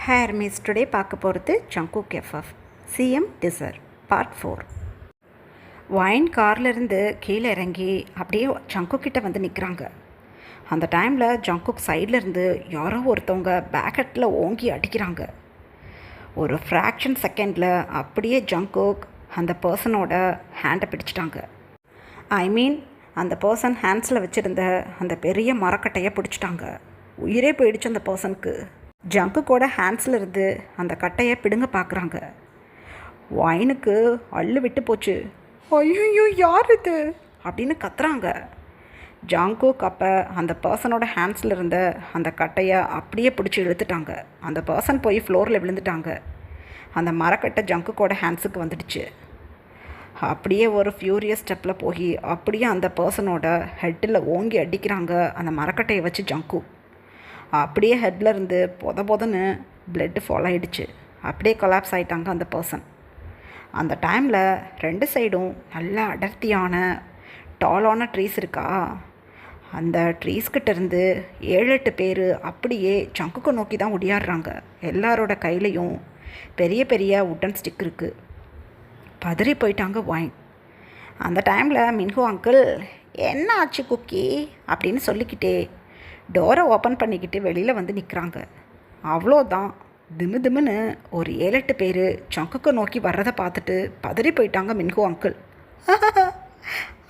Hair miss today பார்க்க போகிறது Jungkook FF CM teaser part 4. வைன் கார்லேருந்து கீழே இறங்கி அப்படியே ஜங்குக் கிட்ட வந்து நிற்கிறாங்க. அந்த டைமில் ஜங்குக் சைட்லேருந்து யாரோ ஒருத்தவங்க பேக்கெட்டில் ஓங்கி அடிக்கிறாங்க. ஒரு ஃப்ராக்ஷன் செகண்டில் அப்படியே ஜங்குக் அந்த பர்சனோட ஹேண்டை பிடிச்சிட்டாங்க. அந்த பர்சன் ஹேண்ட்ஸில் வச்சுருந்த அந்த பெரிய மரக்கட்டையை பிடிச்சிட்டாங்க. உயிரே போயிடுச்சு அந்த பர்சனுக்கு. ஜங்குக்கோட ஹேண்ட்ஸில் இருந்து அந்த கட்டையை பிடுங்க பார்க்குறாங்க. வைனுக்கு அள்ளு விட்டு போச்சு. ஐயோ யார் இது அப்படின்னு கத்துறாங்க. ஜங்குக் அப்போ அந்த பர்சனோட ஹேண்ட்ஸில் இருந்த அந்த கட்டையை அப்படியே பிடிச்சி இழுத்துட்டாங்க. அந்த பர்சன் போய் ஃப்ளோரில் விழுந்துட்டாங்க. அந்த மரக்கட்டை ஜங்குக்கோட ஹேண்ட்ஸுக்கு வந்துடுச்சு. அப்படியே ஒரு ஃப்யூரியஸ் ஸ்டெப்பில் போய் அப்படியே அந்த பர்சனோட ஹெட்டில் ஓங்கி அடிக்கிறாங்க அந்த மரக்கட்டையை வச்சு ஜங்குக். அப்படியே ஹெட்டில் இருந்து பொதன்னு பிளட்டு ஃபால் ஆகிடுச்சு. அப்படியே கொலாப்ஸ் ஆகிட்டாங்க அந்த பர்சன். அந்த டைமில் ரெண்டு சைடும் நல்ல அடர்த்தியான டாலான ட்ரீஸ் இருக்கா. அந்த ட்ரீஸ்கிட்டேருந்து 7-8 பேர் அப்படியே ஜங்குக்கை நோக்கி தான் ஒடியாடுறாங்க. எல்லாரோட கையிலையும் பெரிய பெரிய உட்டன் ஸ்டிக் இருக்குது. பதறி போயிட்டாங்க வைன். அந்த டைமில் மின்ஹோ அங்கிள் என்ன ஆச்சு குக்கி அப்படின்னு சொல்லிக்கிட்டே டோரை ஓப்பன் பண்ணிக்கிட்டு வெளியில் வந்து நிற்கிறாங்க. அவ்வளோதான், திமுன்னு ஒரு 7-8 பேர் ஜங்குக்கை நோக்கி வர்றதை பார்த்துட்டு பதறி போயிட்டாங்க மின்ஹோ அங்கிள்.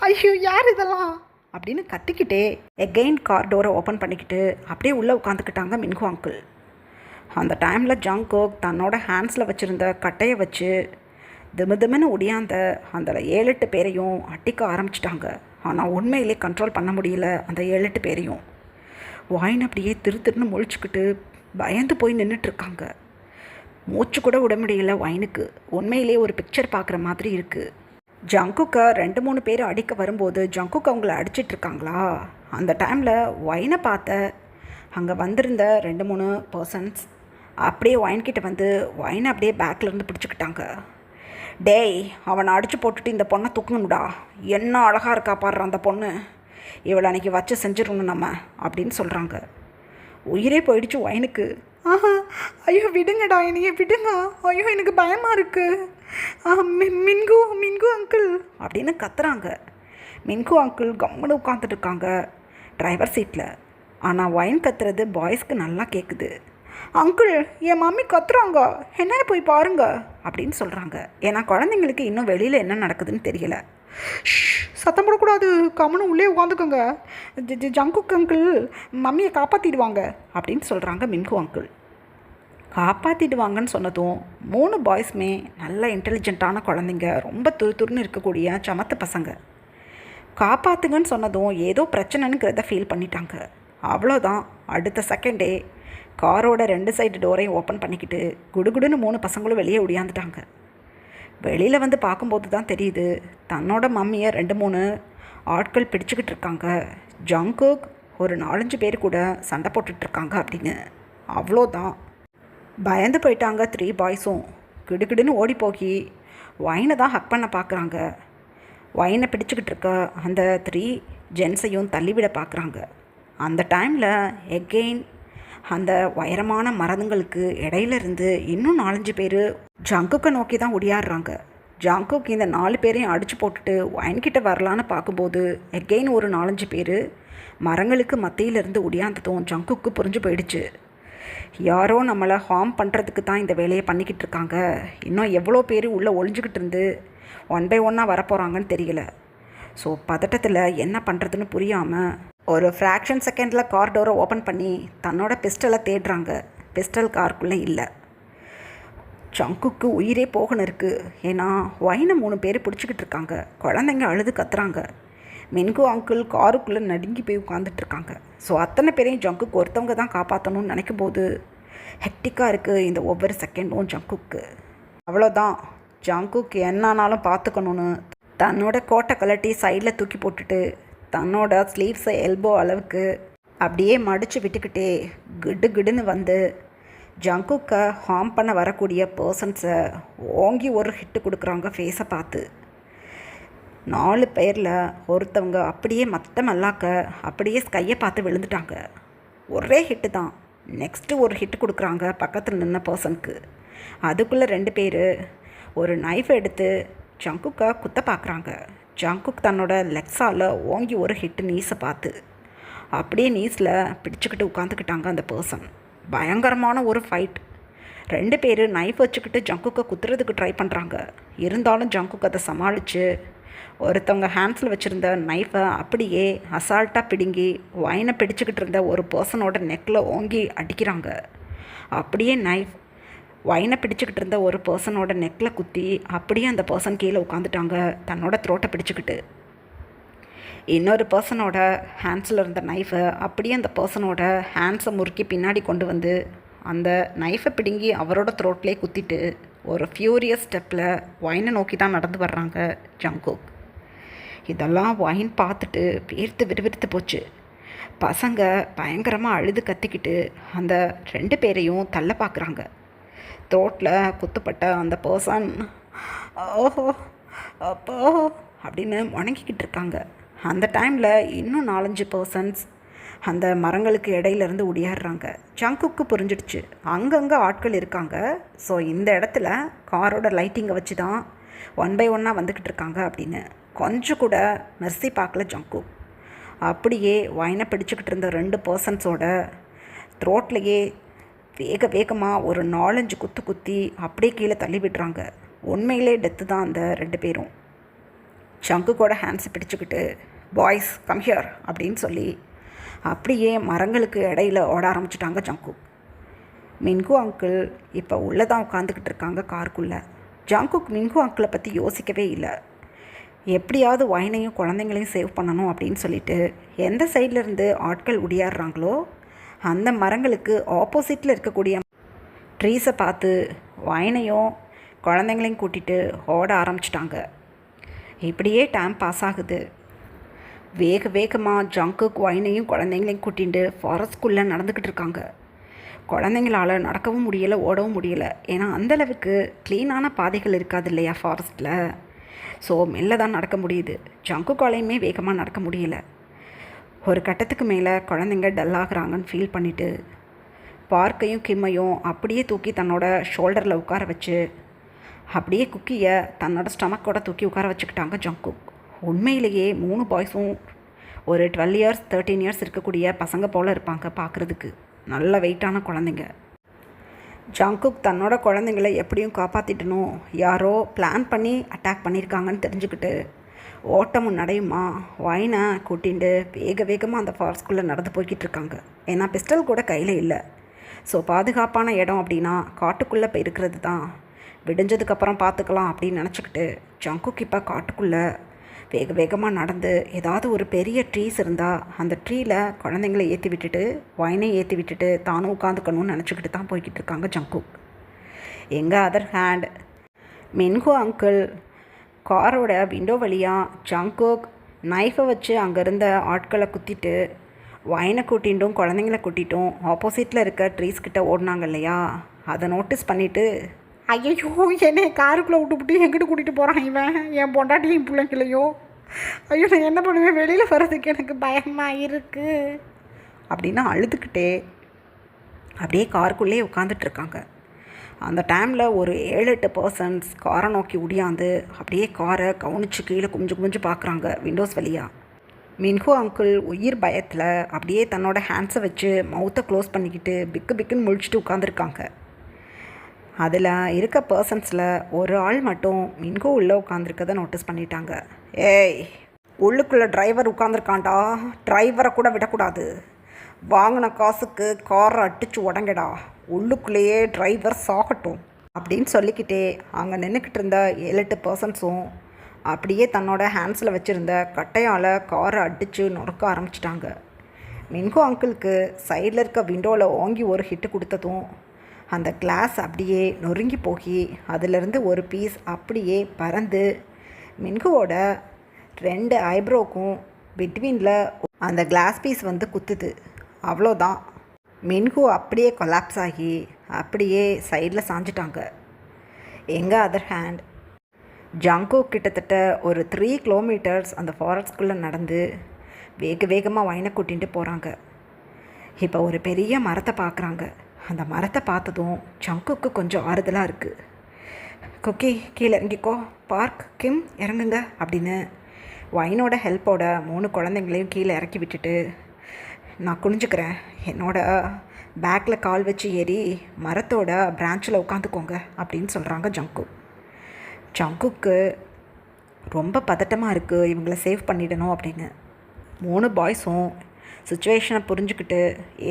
ஐயோ யார் இதெல்லாம் அப்படின்னு கத்திக்கிட்டே எகெயின் கார் டோரை ஓப்பன் பண்ணிக்கிட்டு அப்படியே உள்ளே உட்காந்துக்கிட்டாங்க மின்ஹோ அங்கிள். அந்த டைமில் ஜங்குக் தன்னோட ஹேண்ட்ஸில் வச்சுருந்த கட்டையை வச்சு திமுன்னு ஒடியாந்த அந்த 7-8 பேரையும் அடிக்க ஆரம்பிச்சிட்டாங்க. ஆனால் உண்மையிலே கண்ட்ரோல் பண்ண முடியல அந்த 7-8 பேரையும். வைன் அப்படியே திருன்னு முழிச்சுக்கிட்டு பயந்து போய் நின்றுட்டுருக்காங்க. மூச்சு கூட விட முடியல வைனுக்கு. உண்மையிலே ஒரு பிக்சர் பார்க்குற மாதிரி இருக்குது. ஜங்குக்கை 2-3 பேர் அடிக்க வரும்போது ஜங்குக் அவங்கள அடிச்சிட்ருக்காங்களா. அந்த டைமில் வைனை பார்த்த அங்கே வந்திருந்த 2-3 பர்சன்ஸ் அப்படியே வைன்கிட்ட வந்து வைனை அப்படியே பேக்லேருந்து பிடிச்சிக்கிட்டாங்க. டேய், அவனை அடித்து போட்டுட்டு இந்த பொண்ணை தூக்கணும்டா. என்ன அழகாக இருக்கா பாடுற அந்த பொண்ணு, இவளை அன்றைக்கி வச்சு செஞ்சிடணும் நம்ம அப்படின்னு சொல்கிறாங்க. உயிரே போயிடுச்சு வைனுக்கு. ஐயோ விடுங்கடா, என்னையே விடுங்க, ஐயோ எனக்கு பயமாக இருக்குது, மின்கு அங்கிள் அப்படின்னு கத்துறாங்க. மின்கு அங்கிள் கம்முன்னு உட்காந்துட்டு இருக்காங்க டிரைவர் சீட்டில். ஆனால் வைன் கத்துறது பாய்ஸ்க்கு நல்லா கேட்குது. அங்கிள், என் மம்மி கத்துறாங்க, என்னென்னு போய் பாருங்க அப்படின்னு சொல்கிறாங்க. ஏன்னா குழந்தைங்களுக்கு இன்னும் வெளியில் என்ன நடக்குதுன்னு தெரியல. சத்தம் போடக்கூடாது, கம்மனும் உள்ளே உட்காந்துக்கோங்க, ஜங்குக் அங்கிள் மம்மியை காப்பாற்றிடுவாங்க அப்படின்னு சொல்கிறாங்க மின்ஹோ அங்கிள். காப்பாற்றிடுவாங்கன்னு சொன்னதும் 3 பாய்ஸுமே நல்ல இன்டெலிஜென்ட்டான குழந்தைங்க, ரொம்ப துருன்னு இருக்கக்கூடிய சமத்து பசங்க. காப்பாற்றுங்கன்னு சொன்னதும் ஏதோ பிரச்சனைங்கிறத ஃபீல் பண்ணிட்டாங்க. அவ்வளோதான், அடுத்த செகண்டே காரோட 2 சைடு டோரையும் ஓப்பன் பண்ணிக்கிட்டு குடுகுடுன்னு 3 பசங்களும் வெளியே ஒடியாந்துட்டாங்க. வெளியில் வந்து பார்க்கும்போது தான் தெரியுது தன்னோட மம்மியை 2-3 ஆட்கள் பிடிச்சிக்கிட்டு இருக்காங்க. ஜங்குக் ஒரு 4-5 பேர் கூட சண்டை போட்டுட்ருக்காங்க அப்படின்னு. அவ்வளோதான், பயந்து போயிட்டாங்க 3 பாய்ஸும். கிடுகிடுன்னு ஓடி போய் வைனை தான் ஹக் பண்ண பார்க்குறாங்க. வைனை பிடிச்சிக்கிட்டு இருக்க அந்த 3 ஜென்ஸையும் தள்ளிவிட பார்க்குறாங்க. அந்த டைமில் எகெயின் அந்த உயரமான மரங்களுக்கு இடையிலிருந்து இன்னும் 4-5 பேர் ஜங்குக்கை நோக்கி தான் ஒடியாடுறாங்க. ஜங்குக் இந்த 4 பேரையும் அடித்து போட்டுட்டு வைன்கிட்ட வரலான்னு பார்க்கும்போது எகெயின் ஒரு 4-5 பேர் மரங்களுக்கு மத்தியிலிருந்து ஒடியாந்ததும் ஜங்குக்கு புரிஞ்சு போயிடுச்சு. யாரோ நம்மளை ஹார்ம் பண்ணுறதுக்கு தான் இந்த வேலையை பண்ணிக்கிட்டு இருக்காங்க. இன்னும் எவ்வளோ பேர் உள்ளே ஒளிஞ்சிக்கிட்டு இருந்து 1 by 1 வரப்போகிறாங்கன்னு தெரியல. ஸோ பதட்டத்தில் என்ன பண்ணுறதுன்னு புரியாமல் ஒரு ஃப்ராக்ஷன் செகண்டில் கார் டோரை ஓப்பன் பண்ணி தன்னோட பிஸ்டலை தேடுறாங்க. பிஸ்டல் காருக்குள்ளே இல்லை. ஜங்குக்கு உயிரே போகணும் இருக்குது. ஏன்னா வைனை 3 பேர் பிடிச்சிக்கிட்டு இருக்காங்க. குழந்தைங்க அழுது கத்துறாங்க. மின்கு அங்கிள் காருக்குள்ளே நடுங்கி போய் உட்காந்துட்ருக்காங்க. ஸோ அத்தனை பேரையும் ஜங்குக்கு ஒருத்தவங்க தான் காப்பாற்றணும்னு நினைக்கும் போது ஹெக்டிக்காக இருக்குது இந்த ஒவ்வொரு செகண்டும் ஜங்குக்கு. அவ்வளோதான், ஜங்குக் என்னானாலும் பார்த்துக்கணுன்னு தன்னோட கோட்டை கலட்டி சைடில் தூக்கி போட்டுட்டு தன்னோட ஸ்லீவ்ஸை எல்போ அளவுக்கு அப்படியே மடித்து விட்டுக்கிட்டே கிடுன்னு வந்து ஜங்குக்கை ஹார்ம் பண்ண வரக்கூடிய பர்சன்ஸை ஓங்கி ஒரு ஹிட்டு கொடுக்குறாங்க ஃபேஸை பார்த்து. 4 பேரில் ஒருத்தவங்க அப்படியே மற்ற மல்லாக்க அப்படியே ஸ்கையை பார்த்து விழுந்துட்டாங்க. ஒரே ஹிட்டு தான், நெக்ஸ்ட்டு ஒரு ஹிட் கொடுக்குறாங்க பக்கத்தில் நின்ன பர்சனுக்கு. அதுக்குள்ளே 2 பேர் ஒரு நைஃப் எடுத்து ஜங்குக்கை குத்த பார்க்குறாங்க. ஜங்குக் தன்னோட லெக்ஸால் ஓங்கி ஒரு ஹிட்டு நீஸை பார்த்து அப்படியே நீஸில் பிடிச்சிக்கிட்டு உட்காந்துக்கிட்டாங்க அந்த பர்சன். பயங்கரமான ஒரு ஃபைட். 2 பேர் நைஃப் வச்சுக்கிட்டு ஜங்குக்கை குத்துறதுக்கு ட்ரை பண்ணுறாங்க. இருந்தாலும் ஜங்குக் அதை சமாளித்து ஒருத்தவங்க ஹேண்ட்ஸில் வச்சுருந்த நைஃபை அப்படியே அசால்ட்டாக பிடுங்கி வைனை பிடிச்சிக்கிட்டு இருந்த ஒரு பர்சனோட நெக்கில் ஓங்கி அடிக்கிறாங்க. அப்படியே நைஃப் வைனை பிடிச்சிக்கிட்டு இருந்த ஒரு பர்சனோட நெக்கில் குத்தி அப்படியே அந்த பர்சன் கீழே உட்காந்துட்டாங்க தன்னோட த்ரோட்டை பிடிச்சிக்கிட்டு. இன்னொரு பர்சனோட ஹேண்ட்ஸில் இருந்த நைஃபை அப்படியே அந்த பர்சனோட ஹேண்ட்ஸை முறுக்கி பின்னாடி கொண்டு வந்து அந்த நைஃபை பிடுங்கி அவரோட த்ரோட்லேயே குத்திட்டு ஒரு ஃபியூரியஸ் ஸ்டெப்பில் வைனை நோக்கி தான் நடந்து வர்றாங்க ஜங்குக். இதெல்லாம் வைன் பார்த்துட்டு வேர்த்து விறுவிறுத்து போச்சு. பசங்க பயங்கரமாக அழுது கத்திக்கிட்டு அந்த 2 பேரையும் தள்ள பார்க்குறாங்க. த்ரோட்டில் குத்துப்பட்ட அந்த பர்சன் ஓஹோ அப்போ அப்படின்னு முணங்கிக்கிட்டு இருக்காங்க. அந்த டைமில் இன்னும் 4-5 பர்சன்ஸ் அந்த மரங்களுக்கு இடையிலேருந்து ஒடியாடுறாங்க. ஜங்குக்கு புரிஞ்சிடுச்சு அங்கங்கே ஆட்கள் இருக்காங்க. ஸோ இந்த இடத்துல காரோட லைட்டிங்கை வச்சு தான் 1 by 1 வந்துக்கிட்டு இருக்காங்க அப்படின்னு. கொஞ்சம் கூட மெர்சி பார்க்கல ஜங்குக். அப்படியே வைனை பிடிச்சிக்கிட்டு இருந்த 2 பர்சன்ஸோட த்ரோட்லேயே வேகமாக ஒரு 4-5 குத்து குத்தி அப்படியே கீழே தள்ளி விடுறாங்க. உண்மையிலே டெத்து தான் அந்த 2 பேரும். ஜங்குக்கோட ஹேண்ட்ஸை பிடிச்சிக்கிட்டு பாய்ஸ் கம் ஹியர் அப்படின்னு சொல்லி அப்படியே மரங்களுக்கு இடையில ஓட ஆரம்பிச்சிட்டாங்க ஜங்குக். மின்கு அங்கிள் இப்போ உள்ளே தான் உட்காந்துக்கிட்டு இருக்காங்க காருக்குள்ளே. ஜங்குக் மின்கு அங்கிளை பற்றி யோசிக்கவே இல்லை. எப்படியாவது வைனையும் குழந்தைங்களையும் சேவ் பண்ணணும் அப்படின்னு சொல்லிட்டு எந்த சைட்லேருந்து ஆட்கள் ஒடியாடுறாங்களோ அந்த மரங்களுக்கு ஆப்போசிட்டில் இருக்கக்கூடிய ட்ரீஸை பார்த்து வைனையும் குழந்தைங்களையும் கூட்டிகிட்டு ஓட ஆரம்பிச்சிட்டாங்க. இப்படியே டைம் பாஸ் ஆகுது. வேகமாக ஜங்குக் வைனையும் குழந்தைங்களையும் கூட்டிகிட்டு ஃபாரஸ்ட்குள்ளே நடந்துக்கிட்டு இருக்காங்க. குழந்தைங்களால் நடக்கவும் முடியலை, ஓடவும் முடியலை. ஏன்னா அந்தளவுக்கு க்ளீனான பாதைகள் இருக்காது இல்லையா ஃபாரஸ்ட்டில். ஸோ மெல்ல தான் நடக்க முடியுது. ஜங்குக்காலையுமே வேகமாக நடக்க முடியலை. ஒரு கட்டத்துக்கு மேலே குழந்தைங்க டல்லாகிறாங்கன்னு ஃபீல் பண்ணிவிட்டு பார்க்கையும் கிம்மையும் அப்படியே தூக்கி தன்னோட ஷோல்டரில் உட்கார வச்சு அப்படியே குக்கியை தன்னோட ஸ்டமக்கோட தூக்கி உட்கார வச்சுக்கிட்டாங்க ஜங்குக். உண்மையிலேயே 3 பாய்ஸும் ஒரு 12 இயர்ஸ் 13 இயர்ஸ் இருக்கக்கூடிய பசங்க போல் இருப்பாங்க பார்க்குறதுக்கு. நல்ல வெயிட்டான குழந்தைங்க. ஜங்குக் தன்னோட குழந்தைங்களை எப்படியும் காப்பாற்றிட்டணும், யாரோ பிளான் பண்ணி அட்டாக் பண்ணியிருக்காங்கன்னு தெரிஞ்சுக்கிட்டு ஓட்டமும் நடையுமா வைனை கூட்டிகிட்டு வேகமாக அந்த ஃபாரஸ்ட்குள்ளே நடந்து போய்கிட்டு இருக்காங்க. ஏன்னா பிஸ்டல் கூட கையில் இல்லை. ஸோ பாதுகாப்பான இடம் அப்படின்னா காட்டுக்குள்ளே போய் இருக்கிறது தான். விடிஞ்சதுக்கப்புறம் பார்த்துக்கலாம் அப்படின்னு நினச்சிக்கிட்டு ஜங்குக் இப்போ காட்டுக்குள்ளே வேகமாக நடந்து ஏதாவது ஒரு பெரிய ட்ரீஸ் இருந்தால் அந்த ட்ரீயில் குழந்தைங்கள ஏற்றி விட்டுட்டு வைனை ஏற்றி விட்டுட்டு தானும் உட்காந்துக்கணும்னு நினச்சிக்கிட்டு தான் போய்கிட்டு இருக்காங்க ஜங்குக். எங்கள் அதர் ஹேண்ட் மின்கு அங்கிள் காரோட விண்டோ வழியாக ஜங்குக் நைஃபை வச்சு அங்கே இருந்த ஆட்களை குத்திட்டு வைனை கூட்டிட்டும் குழந்தைங்கள கூட்டிட்டும் ஆப்போசிட்டில் இருக்க ட்ரீஸ் கிட்ட ஓடினாங்க இல்லையா, அதை நோட்டீஸ் பண்ணிவிட்டு ஐயோ என்னை காருக்குள்ளே விட்டுவிட்டு எங்கிட்ட கூட்டிகிட்டு போகிறான் இவன், என் பொண்டாட்டியும் பிள்ளைங்களையோ, ஐயோ நான் என்ன பண்ணுவேன், வெளியில் வர்றதுக்கு எனக்கு பயமாக இருக்குது அப்படின்னு அழுதுகிட்டே அப்படியே காருக்குள்ளேயே உட்காந்துட்ருக்காங்க. அந்த டைமில் ஒரு 7-8 பர்சன்ஸ் காரை நோக்கி ஒடியாந்து அப்படியே காரை கவனிச்சு கீழே குமிஞ்சு பார்க்குறாங்க விண்டோஸ் வழியாக. மின்ஹு அங்கிள் உயிர் பயத்தில் அப்படியே தன்னோட ஹேண்ட்ஸை வச்சு மவுத்தை க்ளோஸ் பண்ணிக்கிட்டு பிக்குன்னு முழிச்சிட்டு உட்காந்துருக்காங்க. அதில் இருக்க பர்சன்ஸில் ஒரு ஆள் மட்டும் மின்ஹு உள்ளே உட்காந்துருக்கதை நோட்டீஸ் பண்ணிட்டாங்க. ஏய், உள்ளுக்குள்ளே டிரைவர் உட்காந்துருக்கான்டா, டிரைவரை கூட விடக்கூடாது, வாங்கின காசுக்கு காரை அடித்து உடங்கடா, உள்ளுக்குள்ளேயே டிரைவர் சாகட்டும் அப்படின்னு சொல்லிக்கிட்டே அங்கே நின்றுக்கிட்டு இருந்த 7-8 பர்சன்ஸும் அப்படியே தன்னோட ஹேண்ட்ஸில் வச்சுருந்த கட்டையால் காரை அடித்து நொறுக்க ஆரம்பிச்சிட்டாங்க. மின்ஹு அங்கிளுக்கு சைடில் இருக்க விண்டோவில் ஓங்கி ஒரு ஹிட்டு கொடுத்ததும் அந்த கிளாஸ் அப்படியே நொறுங்கி போகி அதிலிருந்து ஒரு பீஸ் அப்படியே பறந்து மின்ஹுவோட 2 ஐப்ரோக்கும் பிட்வீனில் அந்த கிளாஸ் பீஸ் வந்து குத்துது. அவ்வளோதான், மின்ஹு அப்படியே கொலாப்ஸ் ஆகி அப்படியே சைடில் சாஞ்சிட்டாங்க. எங்கள் அதர் ஹேண்ட் ஜங்குக் கிட்டத்தட்ட ஒரு 3 கிலோமீட்டர்ஸ் அந்த ஃபாரஸ்ட்குள்ளே நடந்து வேகமாக வைனை கூட்டிகிட்டு போகிறாங்க. இப்போ ஒரு பெரிய மரத்தை பார்க்குறாங்க. அந்த மரத்தை பார்த்ததும் ஜங்குக்கு கொஞ்சம் ஆறுதலாக இருக்குது. குக்கி கீழே இறங்கிக்கோ, பார்க் கிம் இறங்குங்க அப்படின்னு வைனோட ஹெல்ப்போட 3 குழந்தைங்களையும் கீழே இறக்கி விட்டுட்டு, நான் குனிஞ்சுக்கிறேன், என்னோட பேக்கில் கால் வச்சு ஏறி மரத்தோட பிரான்ச்சில் உட்காந்துக்கோங்க அப்படின்னு சொல்கிறாங்க ஜங்குக்கு ரொம்ப பதட்டமாக இருக்குது, இவங்கள சேவ் பண்ணிடணும் அப்படின்னு. 3 பாய்ஸும் சுச்சுவேஷனை புரிஞ்சுக்கிட்டு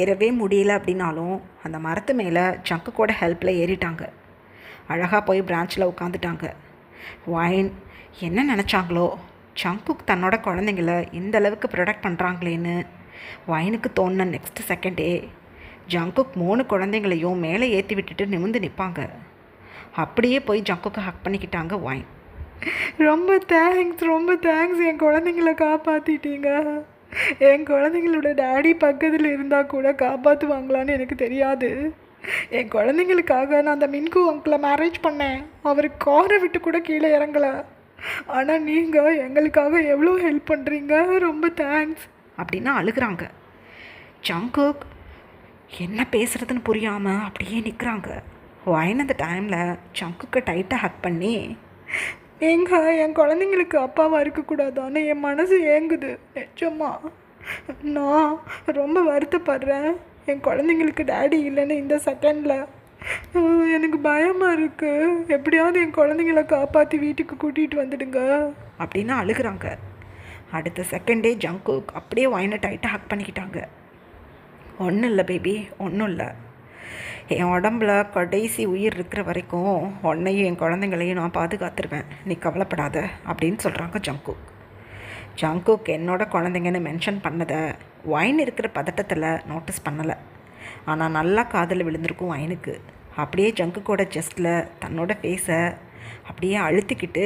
ஏறவே முடியல அப்படின்னாலும் அந்த மரத்து மேலே ஜங்குக்கோட ஹெல்ப்பில் ஏறிட்டாங்க. அழகாக போய் பிரான்ச்சில் உட்காந்துட்டாங்க. வைன் என்ன நினச்சாங்களோ, ஜங்குக் தன்னோட குழந்தைங்கள இந்த அளவுக்கு ப்ரொடெக்ட் பண்ணுறாங்களேன்னு வைனுக்கு தோணுன நெக்ஸ்ட் செகண்டே ஜங்குக் 3 குழந்தைங்களையும் மேலே ஏற்றி விட்டுட்டு நிமிர்ந்து நிற்பாங்க. அப்படியே போய் ஜங்குக்கு ஹக் பண்ணிக்கிட்டாங்க வைன். ரொம்ப தேங்க்ஸ், என் குழந்தைங்கள காப்பாற்றிட்டீங்க. என் குழந்தைங்களோட டேடி பக்கத்தில் இருந்தால் கூட காப்பாற்றுவாங்களான்னு எனக்கு தெரியாது. என் குழந்தைங்களுக்காக நான் அந்த மின்கு அங்கிளை மேரேஜ் பண்ணேன். அவர் காரை விட்டு கூட கீழே இறங்கலை. ஆனால் நீங்கள் எங்களுக்காக எவ்வளோ ஹெல்ப் பண்ணுறீங்க, ரொம்ப தேங்க்ஸ் அப்படின்னு அழுகிறாங்க. ஜங்குக் என்ன பேசுகிறதுன்னு புரியாமல் அப்படியே நிற்கிறாங்க. வைன் அந்த டைமில் ஜங்குக்கு டைட்டாக ஹக் பண்ணி, என் குழந்தைங்களுக்கு அப்பாவாக இருக்கக்கூடாதான்னு என் மனசு ஏங்குது, நிஜமா நான் ரொம்ப வருத்தப்படுறேன். என் குழந்தைங்களுக்கு டேடி இல்லைன்னு இந்த செகண்டில் எனக்கு பயமாக இருக்குது. எப்படியாவது என் குழந்தைங்கள காப்பாற்றி வீட்டுக்கு கூட்டிகிட்டு வந்துடுங்க அப்படின்னு அழுகிறாங்க. அடுத்த செகண்டே ஜங்குக் அப்படியே வைனை டைட்டாக ஹக் பண்ணிக்கிட்டாங்க. ஒன்றும் இல்லை பேபி, ஒன்றும் இல்லை. என் உடம்புல கடைசி உயிர் இருக்கிற வரைக்கும் உன்னையும் என் குழந்தைங்களையும் நான் பாதுகாத்துருவேன், நீ கவலைப்படாத அப்படின்னு சொல்கிறாங்க ஜங்குக் என்னோட குழந்தைங்கன்னு மென்ஷன் பண்ணதை வைன் இருக்கிற பதட்டத்தில் நோட்டீஸ் பண்ணலை. ஆனால் நல்லா காதில் விழுந்திருக்கும் வைனுக்கு. அப்படியே ஜங்குக்கோட செஸ்ட்டில் தன்னோட ஃபேஸை அப்படியே அழுத்திக்கிட்டு,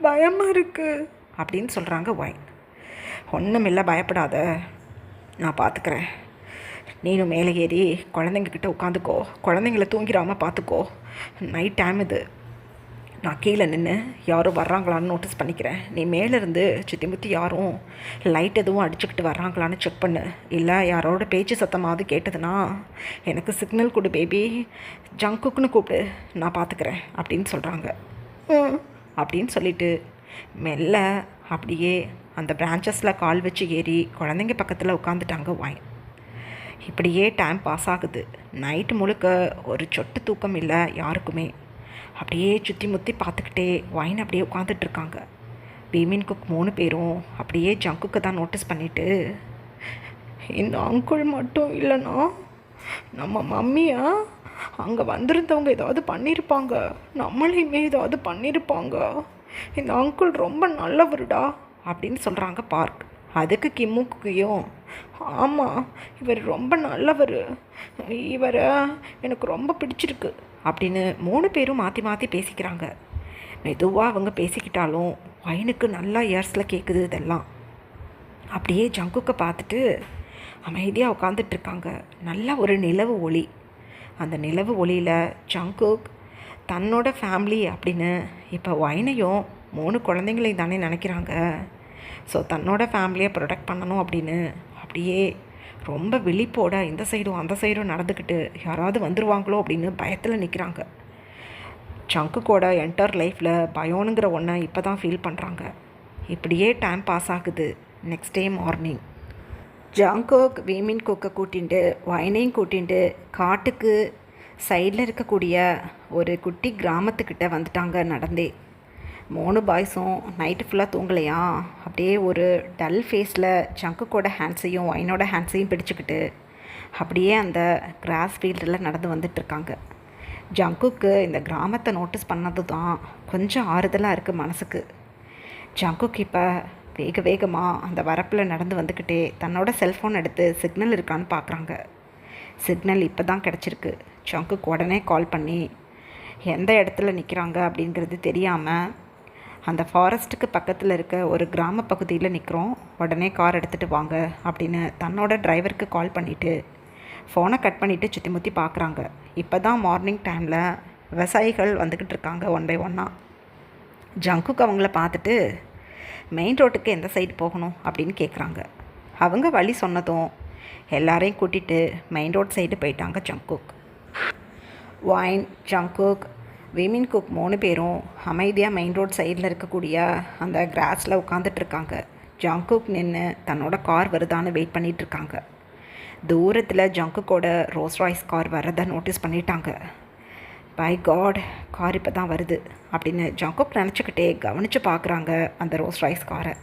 பயமாக இருக்குது அப்படின்னு சொல்கிறாங்க வைன். ஒன்றுமில்லை, பயப்படாத, நான் பார்த்துக்கிறேன். நீனும் மேலே ஏறி குழந்தைங்கக்கிட்ட உட்காந்துக்கோ, குழந்தைங்கள தூங்கிடாமல் பார்த்துக்கோ. நைட் டைம் இது, நான் கீழே நின்று யாரும் வர்றாங்களான்னு நோட்டீஸ் பண்ணிக்கிறேன். நீ மேலேருந்து சுற்றி முற்றி யாரும் லைட் எதுவும் அடிச்சுக்கிட்டு வர்றாங்களான்னு செக் பண்ணு. இல்லை யாரோட பேச்சு சத்தமாவது கேட்டதுன்னா எனக்கு சிக்னல் கொடு பேபி, ஜங்குக்குன்னு கூப்பிடு, நான் பார்த்துக்கிறேன் அப்படின்னு சொல்கிறாங்க. அப்படின்னு சொல்லிவிட்டு மெல்ல அப்படியே அந்த பிரான்ச்சஸில் கால் வச்சு ஏறி குழந்தைங்க பக்கத்தில் உட்காந்துட்டாங்க வைன். இப்படியே டைம் பாஸ் ஆகுது. நைட்டு முழுக்க ஒரு சொட்டு தூக்கம் இல்லை யாருக்குமே. அப்படியே சுற்றி முற்றி பார்த்துக்கிட்டே வைன் அப்படியே உட்காந்துட்ருக்காங்க. வீமின் குக் 3 பேரும் அப்படியே ஜங்குக்கு தான் நோட்டீஸ் பண்ணிவிட்டு, இந்த அங்குள் மட்டும் இல்லைன்னா நம்ம மம்மியா அங்கே வந்திருந்தவங்க ஏதாவது பண்ணியிருப்பாங்க, நம்மளையுமே ஏதாவது பண்ணியிருப்பாங்க. இந்த அங்குள் ரொம்ப நல்லவருடா அப்படின்னு சொல்கிறாங்க பார்க். அதுக்கு கிம்மும் குக்கியும், ஆமாம் இவர் ரொம்ப நல்லவர், இவரை எனக்கு ரொம்ப பிடிச்சிருக்கு அப்படின்னு 3 பேரும் மாற்றி மாற்றி பேசிக்கிறாங்க. மெதுவாக அவங்க பேசிக்கிட்டாலும் வைனுக்கு நல்லா இயர்ஸில் கேட்குது இதெல்லாம். அப்படியே ஜங்குக்கை பார்த்துட்டு அமைதியாக உட்காந்துட்ருக்காங்க. நல்ல ஒரு நிலவு ஒளி. அந்த நிலவு ஒளியில் ஜங்குக் தன்னோட ஃபேமிலி அப்படின்னு இப்போ வைனையும் 3 குழந்தைங்களையும் தானே நினைக்கிறாங்க. ஸோ தன்னோட ஃபேமிலியை ப்ரொடெக்ட் பண்ணணும் அப்படின்னு அப்படியே ரொம்ப விழிப்போட இந்த சைடும் அந்த சைடும் நடந்துக்கிட்டு யாராவது வந்துடுவாங்களோ அப்படின்னு பயத்தில் நிற்கிறாங்க. ஜங்குக்கோட என்டர் லைஃப்பில் பயோனுங்கிற ஒன்றை இப்போ தான் ஃபீல் பண்ணுறாங்க. இப்படியே டைம் பாஸ் ஆகுது. நெக்ஸ்ட் டே மார்னிங் ஜங்குக் வீமின் குக்கை கூட்டிகிட்டு வைனையும் கூட்டிகிட்டு காட்டுக்கு சைடில் இருக்கக்கூடிய ஒரு குட்டி கிராமத்துக்கிட்ட வந்துட்டாங்க நடந்தே. 3 பாய்ஸும் நைட்டு ஃபுல்லாக தூங்கலையா, அப்படியே ஒரு டல் ஃபேஸில் ஜங்குக்கோட ஹேண்ட்ஸையும் வைனோட ஹேண்ட்ஸையும் பிடிச்சிக்கிட்டு அப்படியே அந்த கிராஸ் ஃபீல்டில் நடந்து வந்துட்டுருக்காங்க. ஜங்குக்கு இந்த கிராமத்தை நோட்டீஸ் பண்ணது தான் கொஞ்சம் ஆறுதலாக இருக்குது மனசுக்கு. ஜங்குக் இப்போ வேகமாக அந்த வரப்பில் நடந்து வந்துக்கிட்டே தன்னோட செல்ஃபோன் எடுத்து சிக்னல் இருக்கான்னு பார்க்குறாங்க. சிக்னல் இப்போ தான் கிடச்சிருக்கு. ஜங்குக் உடனே கால் பண்ணி எந்த இடத்துல நிற்கிறாங்க அப்படிங்கிறது தெரியாமல் அந்த ஃபாரஸ்ட்டுக்கு பக்கத்தில் இருக்க ஒரு கிராம பகுதியில் நிற்கிறோம், உடனே கார் எடுத்துகிட்டு வாங்க அப்படின்னு தன்னோட டிரைவருக்கு கால் பண்ணிவிட்டு ஃபோனை கட் பண்ணிவிட்டு சுற்றி முற்றி பார்க்குறாங்க. இப்போ தான் மார்னிங் டைமில் விவசாயிகள் வந்துக்கிட்டு இருக்காங்க 1 by 1. ஜங்குக்கு அவங்கள பார்த்துட்டு மெயின் ரோட்டுக்கு எந்த சைடு போகணும் அப்படின்னு கேட்குறாங்க. அவங்க வழி சொன்னதும் எல்லாரையும் கூட்டிகிட்டு மெயின் ரோட் சைடு போயிட்டாங்க ஜங்குக். வைன், ஜங்குக், விமின் குக் 3 பேரும் அமைதியாக மெயின் ரோட் சைடில் இருக்கக்கூடிய அந்த கிராஸில் உட்காந்துட்ருக்காங்க. ஜங்குக் நின்று தன்னோட கார் வருதான்னு வெயிட் பண்ணிகிட்ருக்காங்க. தூரத்தில் ஜங்குக்கோட ரோல்ஸ் ராய்ஸ் கார் வர்றதை நோட்டீஸ் பண்ணிட்டாங்க. பை காட், கார் இப்போ தான் வருது அப்படின்னு ஜங்குக் நினச்சிக்கிட்டே கவனித்து பார்க்குறாங்க அந்த ரோல்ஸ் ராய்ஸ் காரை.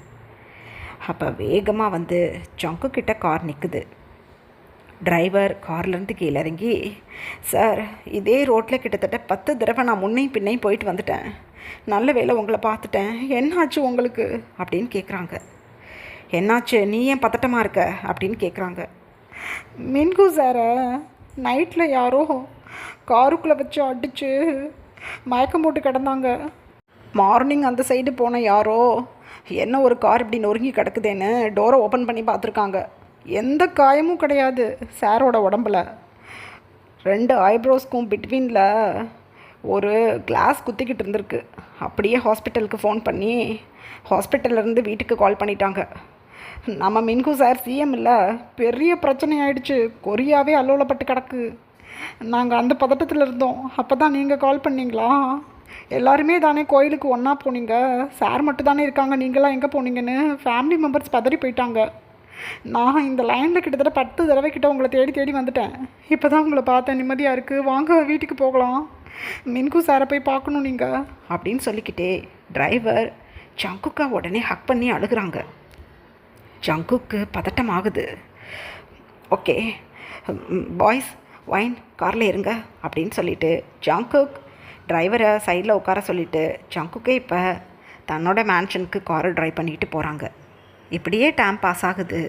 அப்போ வேகமாக வந்து ஜங்குக்கிட்ட கார் நிற்குது. டிரைவர் கார்லேருந்து கீழே இறங்கி, சார் இதே ரோட்டில் கிட்டத்தட்ட 10 தடவை நான் முன்னையும் பின்னையும் போயிட்டு வந்துட்டேன், நல்ல வேளை உங்களை பார்த்துட்டேன், என்னாச்சு உங்களுக்கு அப்படின்னு கேட்குறாங்க. என்னாச்சு, நீ ஏன் பதட்டமாக இருக்க அப்படின்னு கேட்குறாங்க. மின்கு சாரை நைட்டில் யாரோ காருக்குள்ளே வச்சு அடித்து மயக்கம் போட்டு கிடந்தாங்க. மார்னிங் அந்த சைடு போன யாரோ என்ன ஒரு கார் இப்படி நொறுங்கி கிடக்குதேன்னு டோரை ஓப்பன் பண்ணி பார்த்துருக்காங்க. எந்த காயமும் கிடையாது சாரோட உடம்புல. 2 ஐப்ரோஸ்க்கும் பிட்வீனில் ஒரு கிளாஸ் குத்திக்கிட்டு இருந்திருக்கு. அப்படியே ஹாஸ்பிட்டலுக்கு ஃபோன் பண்ணி ஹாஸ்பிட்டல்லேருந்து வீட்டுக்கு கால் பண்ணிட்டாங்க. நம்ம மின்கு சார் சிஎம் இல்லை, பெரிய பிரச்சனை ஆயிடுச்சு, கொரியாவே அல்லோலப்பட்டு கிடக்கு. நாங்கள் அந்த பதட்டத்தில் இருந்தோம். அப்போ தான் நீங்கள் கால் பண்ணிங்களா? எல்லாருமே தானே கோயிலுக்கு ஒன்றா போனீங்க, சார் மட்டும் தானே இருக்காங்க, நீங்களாம் எங்கே போனீங்கன்னு ஃபேமிலி மெம்பர்ஸ் பதறி போயிட்டாங்க. நான் இந்த லைனில் கிட்டத்தட்ட 10 தடவை கிட்ட உங்களை தேடி தேடி வந்துட்டேன். இப்போ தான் உங்களை பார்த்தேன், நிம்மதியாக இருக்குது, வாங்க வீட்டுக்கு போகலாம், மின்கு சாரை போய் பார்க்கணும் நீங்கள் அப்படின்னு சொல்லிக்கிட்டே டிரைவர் ஜங்குக்கா உடனே ஹக் பண்ணி அழுகிறாங்க. ஜங்குக்கு பதட்டம் ஆகுது. ஓகே பாய்ஸ், வைன் காரில் இருங்க அப்படின்னு சொல்லிவிட்டு ஜங்குக் டிரைவரை சைடில் உட்கார சொல்லிவிட்டு ஜங்குக்கே இப்போ தன்னோட மேன்ஷனுக்கு காரை ட்ரைவ் பண்ணிக்கிட்டு போகிறாங்க. இப்படியே டைம் பாஸ் ஆகுது.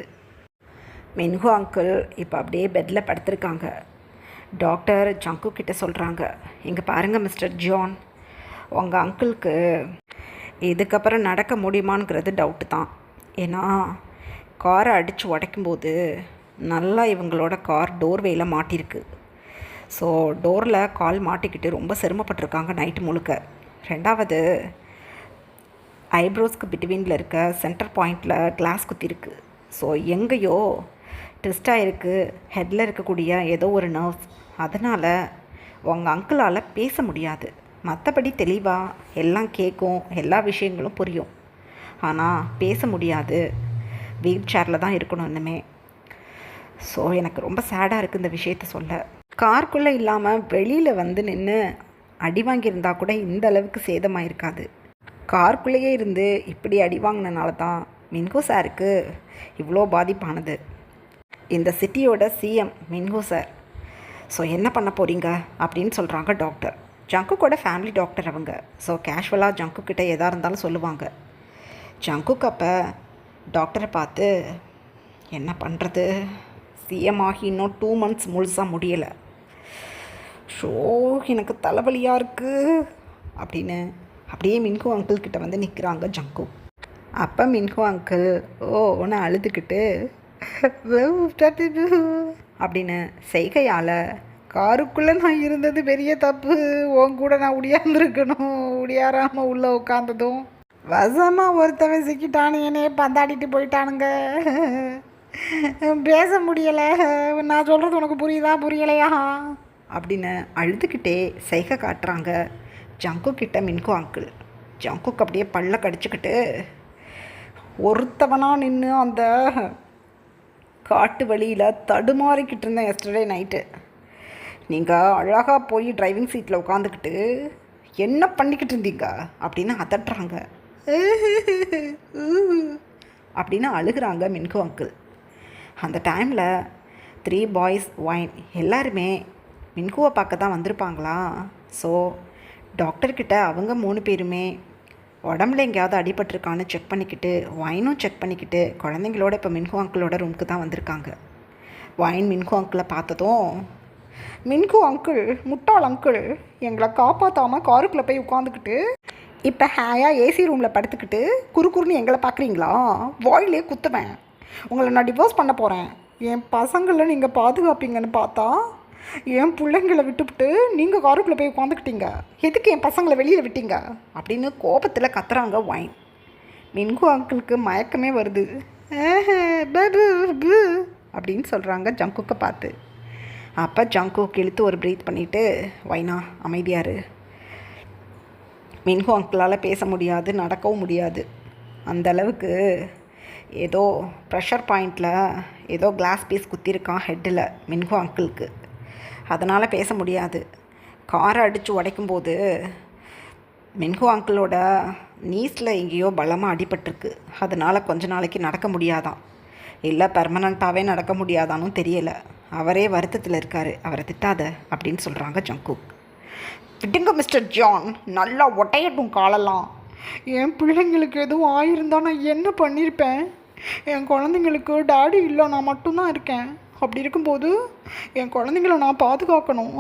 மின்ஹு அங்கிள் இப்போ அப்படியே பெட்டில் படுத்திருக்காங்க. டாக்டர் ஜங்குக் கிட்ட சொல்கிறாங்க, இங்கே பாருங்கள் மிஸ்டர் ஜான், உங்கள் அங்கிளுக்கு இதுக்கப்புறம் நடக்க முடியுமாங்கிறது டவுட்டு தான். ஏன்னா காரை அடித்து உடைக்கும்போது நல்லா இவங்களோட கார் டோர்வேயில் மாட்டியிருக்கு. ஸோ டோரில் கால் மாட்டிக்கிட்டு ரொம்ப சிரமப்பட்டிருக்காங்க நைட்டு முழுக்க. 2வது ஐப்ரோஸ்க்கு பிட்வீனில் இருக்க சென்டர் பாயிண்டில் கிளாஸ் குத்திருக்கு. ஸோ எங்கேயோ ட்விஸ்டாக இருக்குது ஹெட்டில் இருக்கக்கூடிய ஏதோ ஒரு நர்வ்ஸ். அதனால் உங்கள் அங்கிளால் பேச முடியாது. மற்றபடி தெளிவாக எல்லாம் கேட்கும், எல்லா விஷயங்களும் புரியும். ஆனால் பேச முடியாது, வீல் சேரில் தான் இருக்கணும் இன்னுமே. ஸோ எனக்கு ரொம்ப சேடாக இருக்குது இந்த விஷயத்த சொல்ல. காருக்குள்ளே இல்லாமல் வெளியில் வந்து நின்று அடி வாங்கியிருந்தா கூட இந்த அளவுக்கு சேதமாக இருக்காது. காருக்குள்ளேயே இருந்து இப்படி அடி வாங்கினால தான் மின்ஹு சாருக்கு இவ்வளோ பாதிப்பானது. இந்த சிட்டியோட சிஎம் மின்ஹு சார். ஸோ என்ன பண்ண போகிறீங்க அப்படின்னு சொல்கிறாங்க டாக்டர். ஜங்குக்கோட ஃபேமிலி டாக்டர் அவங்க. ஸோ கேஷுவலாக ஜங்குக்கிட்ட எதாக இருந்தாலும் சொல்லுவாங்க. ஜங்குக் அப்போ டாக்டரை பார்த்து, என்ன பண்ணுறது, சிஎம் ஆகி இன்னும் 2 months முழுசாக முடியலை, ஷோ எனக்கு தலைவலியாக இருக்குது அப்படின்னு அப்படியே மின்ஹு அங்கிள் கிட்ட வந்து நிற்கிறாங்க ஜங்குக். அப்போ மின்ஹு அங்கிள் ஒன்று அழுதுகிட்டு அப்படின்னு செய்கையால், காருக்குள்ளே நான் இருந்தது பெரிய தப்பு, உன் கூட நான் உடையாந்துருக்கணும், உடையாராமல் உள்ளே உட்காந்ததும் வசமாக ஒருத்தவன் சிக்கிட்டானுங்கன்னே பந்தாடிட்டு போயிட்டானுங்க, பேச முடியலை, நான் சொல்கிறது உனக்கு புரியுதா புரியலையா அப்படின்னு அழுதுகிட்டே செய்கை காட்டுறாங்க ஜங்குக் கிட்ட மின்ஹு அங்கிள். ஜங்குக் அப்படியே பல்ல கடிச்சுக்கிட்டு ஒருத்தவனாக நின்று அந்த காட்டு வழியில் தடுமாறிக்கிட்டு இருந்தேன் எஸ்டர்டே நைட்டு. நீங்கள் அழகாக போய் டிரைவிங் சீட்டில் உட்காந்துக்கிட்டு என்ன பண்ணிக்கிட்டு இருந்தீங்க அப்படின்னு அதட்டுறாங்க. அப்படின்னு அழுகிறாங்க மின்ஹு அங்கிள். அந்த டைமில் 3 boys வைன் எல்லாருமே மின்ஹுவை பார்க்க தான் வந்திருப்பாங்களா. ஸோ டாக்டர்கிட்ட அவங்க 3 பேருமே உடம்புல எங்கேயாவது அடிபட்டிருக்கான்னு செக் பண்ணிக்கிட்டு வைனும் செக் பண்ணிக்கிட்டு குழந்தைங்களோட இப்போ மின்ஹு அங்கிளோட ரூமுக்கு தான் வந்திருக்காங்க. வைன் மின்ஹு அங்கிளை பார்த்ததும், மின்ஹு அங்கிள் முட்டாள் அங்கிள், எங்களை காப்பாற்றாமல் காருக்குள்ளே போய் உட்காந்துக்கிட்டு இப்போ ஹேயாக ஏசி ரூமில் படுத்துக்கிட்டு குறுக்குறுன்னு எங்களை பார்க்குறீங்களா, வாயிலே குத்துவேன், உங்களை நான் டிவோர்ஸ் பண்ண போகிறேன், என் பசங்களை நீங்கள் பாதுகாப்பீங்கன்னு பார்த்தா என் பிள்ளைங்களை விட்டுவிட்டு நீங்கள் காருக்குள்ளே போய் உட்காந்துக்கிட்டீங்க, எதுக்கு என் பசங்களை வெளியில் விட்டீங்க அப்படின்னு கோபத்தில் கத்துறாங்க வைன். மின்ஹு அங்கிளுக்கு மயக்கமே வருது. அப்படின்னு சொல்கிறாங்க ஜங்குக்கை பார்த்து. அப்போ ஜங்குக் இழுத்து ஒரு ப்ரீத் பண்ணிவிட்டு, வைனா அமைதியாரு, மின்ஹோ அங்கிளால் பேச முடியாது, நடக்கவும் முடியாது. அந்தளவுக்கு ஏதோ ப்ரெஷர் பாயிண்டில் ஏதோ கிளாஸ் பீஸ் குத்திருக்கான் ஹெட்டில் மின்ஹோ அங்கிளுக்கு. அதனால் பேச முடியாது. காரை அடித்து உடைக்கும்போது மின்ஹோ அங்கிளோட நீஸில் எங்கேயோ பலமாக அடிபட்டிருக்கு. அதனால் கொஞ்ச நாளைக்கு நடக்க முடியாதான், இல்லை பெர்மனண்ட்டாகவே நடக்க முடியாதான்னு தெரியலை. அவரே வருத்தத்தில் இருக்கார். அவரை திட்டாத அப்படின்னு சொல்கிறாங்க ஜங்குக். விடுங்க மிஸ்டர் ஜான், நல்லா ஒட்டையட்டும் காலெல்லாம். என் பிள்ளைங்களுக்கு எதுவும் ஆயிருந்தா நான் என்ன பண்ணியிருப்பேன்? என் குழந்தைங்களுக்கு டாடி இல்லை, நான் மட்டும்தான் இருக்கேன். அப்படி இருக்கும்போது என் குழந்தைங்கள நான் பாதுகாக்கணும்.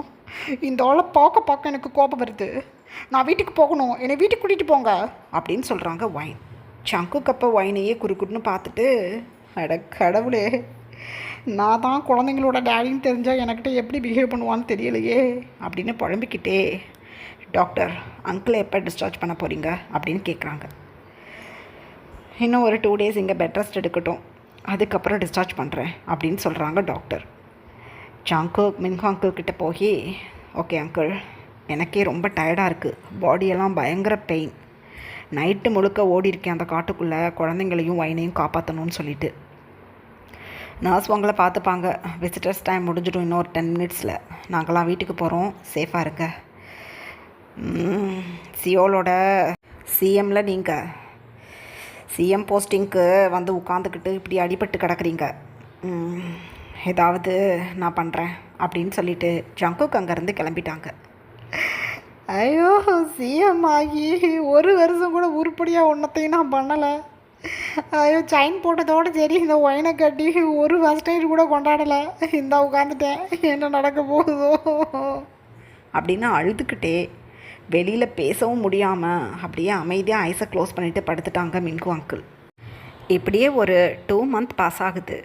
இந்த ஆளை பார்க்க எனக்கு கோபம் வருது. நான் வீட்டுக்கு போகணும், என்னை வீட்டுக்கு கூட்டிகிட்டு போங்க அப்படின்னு சொல்கிறாங்க வைன். ஜங்குக் அப்போ வைனையே குறுக்குன்னு பார்த்துட்டு, அட கடவுளே, நான் தான் குழந்தைங்களோட டேடின்னு தெரிஞ்சால் என்கிட்ட எப்படி பிஹேவ் பண்ணுவான்னு தெரியலையே அப்படின்னு புலம்பிக்கிட்டே, டாக்டர் அங்கிளை எப்போ டிஸ்சார்ஜ் பண்ண போகிறீங்க அப்படின்னு கேட்குறாங்க. இன்னும் ஒரு 2 days இங்கே பெட் ரெஸ்ட் எடுக்கட்டும், அதுக்கப்புறம் டிஸ்சார்ஜ் பண்ணுறேன் அப்படின்னு சொல்கிறாங்க டாக்டர். ஜங்குக் மின்ஹோ அங்கிள் கிட்டே போய், ஓகே அங்கிள், எனக்கே ரொம்ப டயர்டாக இருக்குது, பாடியெல்லாம் பயங்கர பெயின், நைட்டு முழுக்க ஓடி இருக்கேன் அந்த காட்டுக்குள்ளே குழந்தைங்களையும் வைனையும் காப்பாற்றணும்னு சொல்லிட்டு. நர்ஸ் உங்களை பார்த்துப்பாங்க, விசிட்டர்ஸ் டைம் முடிஞ்சிடும் இன்னும் ஒரு 10 minutes. நாங்களாம் வீட்டுக்கு போகிறோம், சேஃபாக இருங்க. சியோலோட சிஎம்மில் நீங்கள் சிஎம் போஸ்டிங்க்கு வந்து உட்காந்துக்கிட்டு இப்படி அடிபட்டு கிடக்குறீங்க, ஏதாவது நான் பண்ணுறேன் அப்படின்னு சொல்லிட்டு ஜங்குக் அங்கேருந்து கிளம்பிட்டாங்க. ஐயோ, சிஎம் ஆகி 1 வருஷம் கூட உருப்படியாக ஒன்றத்தையும் நான் பண்ணலை. ஐயோ, செயின் போட்டதோடு சரி, இந்த ஒயினை கட்டி ஒரு ஃபர்ஸ்ட் எய்ட் கூட கொண்டாடலை. இந்த உட்காந்துட்டேன், என்ன நடக்க போகுதோ அப்படின்னு அழுதுகிட்டே வெளியில் பேசவும் முடியாமல் அப்படியே அமைதியாக ஐஸை க்ளோஸ் பண்ணிவிட்டு படுத்துட்டாங்க மின்ஹோ அங்கிள். இப்படியே ஒரு 2 month பாஸ் ஆகுது.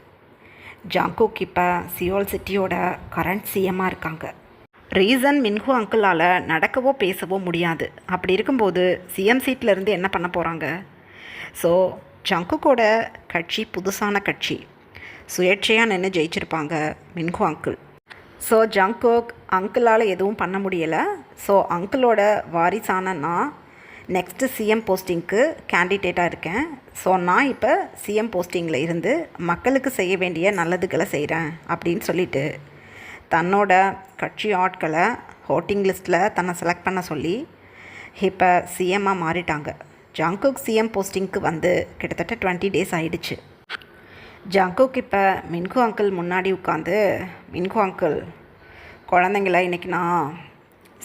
ஜங்குக் இப்போ சியோல் சிட்டியோட கரண்ட் சிஎம்மாக இருக்காங்க. ரீசன் மின்ஹோ அங்கிளால் நடக்கவோ பேசவோ முடியாது. அப்படி இருக்கும்போது சிஎம் சீட்லேருந்து என்ன பண்ண போகிறாங்க? ஸோ ஜங்குக்கோட கட்சி புதுசான கட்சி, சுயேட்சையாக நின்று ஜெயிச்சிருப்பாங்க மின்ஹோ அங்கிள். ஸோ ஜங்குக் அங்கிளால் எதுவும் பண்ண முடியலை. ஸோ அங்கிளோட வாரிசான நான் நெக்ஸ்ட்டு சிஎம் போஸ்டிங்க்கு கேண்டிடேட்டாக இருக்கேன். ஸோ நான் இப்போ சிஎம் போஸ்டிங்கில் இருந்து மக்களுக்கு செய்ய வேண்டிய நல்லதுகளை செய்கிறேன் அப்படின்னு சொல்லிட்டு தன்னோட கட்சி ஆட்களை ஓட்டிங் லிஸ்ட்டில் தன்னை செலக்ட் பண்ண சொல்லி இப்போ சிஎம்மாக மாறிட்டாங்க. ஜங்குக் சிஎம் போஸ்டிங்க்கு வந்து கிட்டத்தட்ட 20 days ஆகிடுச்சு. ஜங்குக் இப்போ மின்ஹோ அங்கிள் முன்னாடி உட்காந்து, மின்ஹோ அங்கிள், குழந்தைங்கள இன்றைக்கி நான்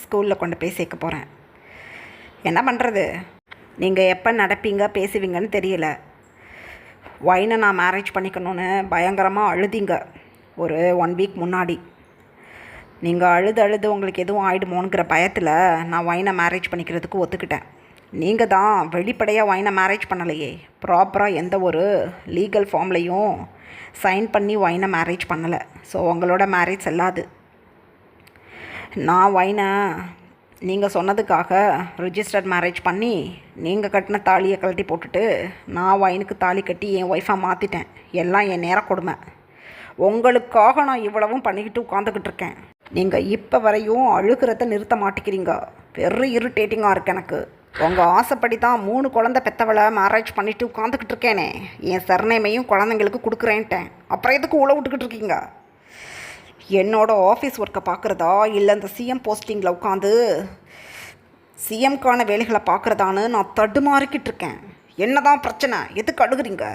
ஸ்கூலில் கொண்டு போய் சேர்க்க போகிறேன். என்ன பண்ணுறது, நீங்கள் எப்போ நடப்பீங்க பேசுவீங்கன்னு தெரியல. வைனை நான் மேரேஜ் பண்ணிக்கணும்னு பயங்கரமாக அழுதிங்க ஒரு 1 week முன்னாடி. நீங்கள் அழுது உங்களுக்கு எதுவும் ஆகிடுமோங்கிற பயத்தில் நான் வைனை மேரேஜ் பண்ணிக்கிறதுக்கு ஒத்துக்கிட்டேன். நீங்கள் தான் வெளிப்படையாக வைனை மேரேஜ் பண்ணலையே, ப்ராப்பராக எந்த ஒரு லீகல் ஃபார்ம்லையும் சைன் பண்ணி வைனை மேரேஜ் பண்ணலை. ஸோ உங்களோட மேரேஜ் செல்லாது. நான் வைனை நீங்கள் சொன்னதுக்காக ரிஜிஸ்டர்ட் மேரேஜ் பண்ணி நீங்கள் கட்டின தாலியை கழட்டி போட்டுட்டு நான் வைனுக்கு தாலி கட்டி என் ஒய்ஃபாக மாற்றிட்டேன். எல்லாம் என் நேர கொடுமை. உங்களுக்காக நான் இவ்வளவும் பண்ணிக்கிட்டு உட்காந்துக்கிட்டு இருக்கேன். நீங்கள் இப்போ வரையும் அழுகிறத நிறுத்த மாட்டேங்கிறீங்க. வெறும் இரிட்டேட்டிங்காக இருக்குது எனக்கு. உங்கள் ஆசைப்படி தான் 3 குழந்தை பெற்றவளை மேரேஜ் பண்ணிவிட்டு உட்காந்துக்கிட்டு இருக்கேனே, என் சர்நேமையும் குழந்தைங்களுக்கு கொடுக்குறேன்ட்டேன். அப்புறம் எதுக்கு உழ விட்டுக்கிட்டு இருக்கீங்க? என்னோடய ஆஃபீஸ் ஒர்க்கை பார்க்குறதா இல்லை இந்த சிஎம் போஸ்டிங்கில் உட்காந்து சிஎம்க்கான வேலைகளை பார்க்குறதான்னு நான் தடுமாறிக்கிட்டு இருக்கேன். என்ன தான் பிரச்சனை? எதுக்கு அழுகுறீங்க?